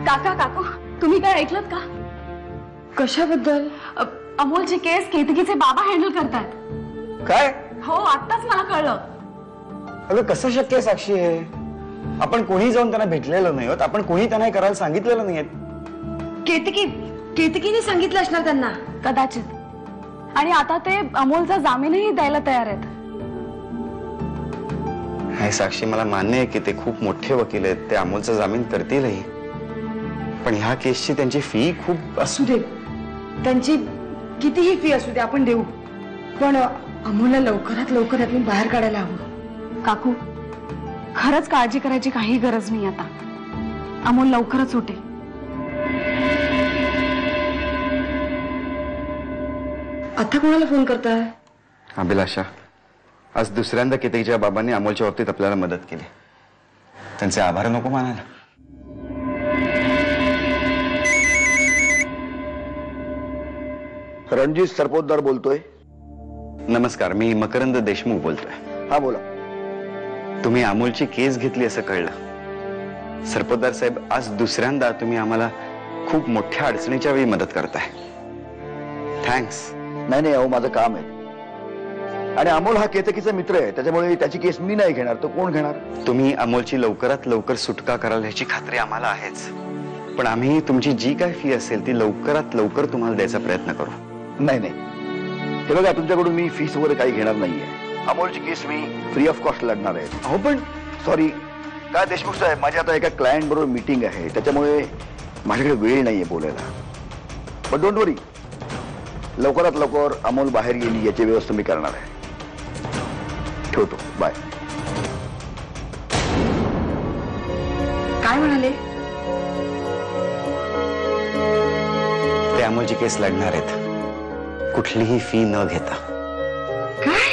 काका काकू तुम्ही काय ऐकलत का? कशाबद्दल? अमोलची केस केतकीचे बाबा हँडल करतात. काय? हो आत्ताच मला कळलं. अगं कसं शक्य आहे साक्षी? आहे आपण कोणी जाऊन त्यांना भेटलेलो नाही आहोत, आपण कोणी त्यांना करायला सांगितलेलं नाहीये. केतकीने सांगितलं असणार त्यांना कदाचित. आणि आता ते अमोलचा जामीनही द्यायला तयार आहेत. नाही साक्षी, मला मान्य आहे की ते खूप मोठे वकील आहेत, ते अमोलचा जामीन करतीलही, पण ह्या केसची त्यांची फी खूप असू दे. त्यांची कितीही फी असू दे आपण देऊ, पण अमोलला लवकरात लवकर यातून बाहेर काढायला हवं. काकू खरंच काळजी करायची काही गरज नाही. आता अमोल लवकरच सुटेल. आता कोणाला फोन करताय? अभिलाषा, आज दुसऱ्यांदा केतकीच्या बाबांनी अमोलच्या बाबतीत आपल्याला मदत केली. त्यांचे आभार नको मानायला? रणजित सरपोतदार बोलतोय. नमस्कार, मी मकरंद देशमुख बोलतोय. हा बोला. तुम्ही अमोलची केस घेतली असं कळलं. सरपोतदार साहेब, आज दुसऱ्यांदा तुम्ही आम्हाला खूप मोठ्या अडचणीच्या वेळी मदत करताय. थँक्स. नाही अहो, माझं काम आहे. आणि अमोल हा केतकीचा मित्र आहे, त्याच्यामुळे त्याची केस मी नाही घेणार, तो कोण घेणार? तुम्ही अमोलची लवकरात लवकर सुटका कराल ह्याची खात्री आम्हाला आहेच, पण आम्ही तुमची जी काय फी असेल ती लवकरात लवकर तुम्हाला द्यायचा प्रयत्न करू. नाही, हे बघा, तुमच्याकडून मी फीस वगैरे काही घेणार नाहीये. अमोलची केस मी फ्री ऑफ कॉस्ट लढणार आहे. हो पण सॉरी, काय देशमुख साहेब, माझी आता एका क्लायंट बरोबर मीटिंग आहे, त्याच्यामुळे माझ्याकडे वेळ नाहीये बोलायला. बट डोंट वरी, लवकरात लवकर अमोल बाहेर गेली याची व्यवस्था मी करणार आहे. ठेवतो, बाय. काय म्हणाले? ते अमोलची केस लढणार आहेत कुठलीही फी न घेता. काय?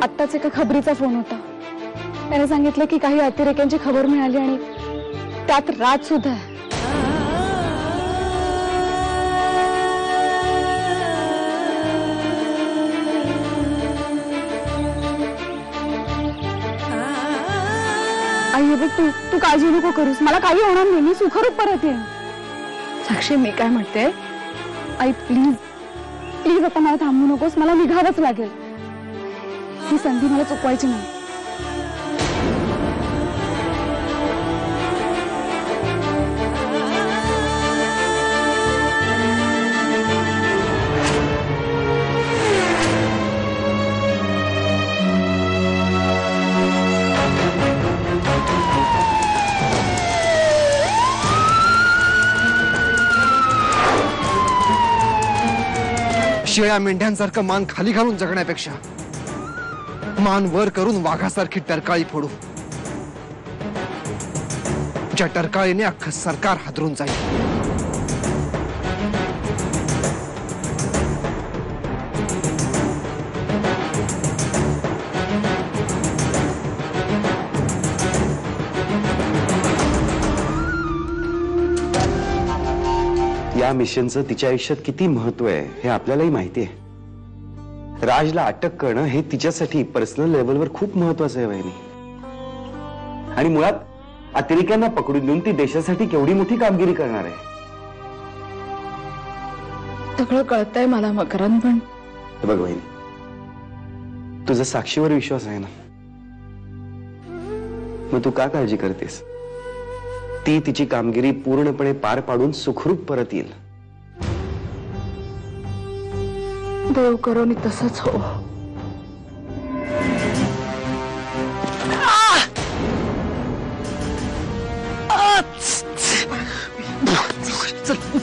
आत्ताच एका खबरीचा फोन होता. त्याने सांगितलं की काही अतिरेक्यांची खबर मिळाली आणि त्यात राज सुद्धा आहे. आई बघ, तू काळजी नको करूस. मला काही होणार नाही. मी सुखरूप परत येईन. साक्षी, मी काय म्हणते, आई प्लीज प्लीज आता मला थांबू नकोस. मला निघावंच लागेल. ही संधी मला चुकवायची नाही. शेळ्या मेंढ्यांसारखं मान खाली घालून जगण्यापेक्षा मान वर करून वाघासारखी टरकाळी फोडू. ज्या टरकाळीने अख्खं सरकार हादरून जाईल. या मिशनचं तिच्या आयुष्यात किती महत्व आहे हे आपल्यालाही माहिती आहे. राजला अटक करणं हे तिच्यासाठी पर्सनल लेवलवर खूप महत्वाचं आहे वहिनी. आणि मुळात अतिरेक्यांना पकडून देऊन ती देशासाठी केवढी मोठी कामगिरी करणार आहे. सगळं कळतंय मला मकरंद, पण बघ वहिनी, तुझा साक्षीवर विश्वास आहे ना, मग तू का काळजी करतेस? ती तिची कामगिरी पूर्णपणे पार पाडून सुखरूप परत येईल. देव करो नी तसंच हो. चल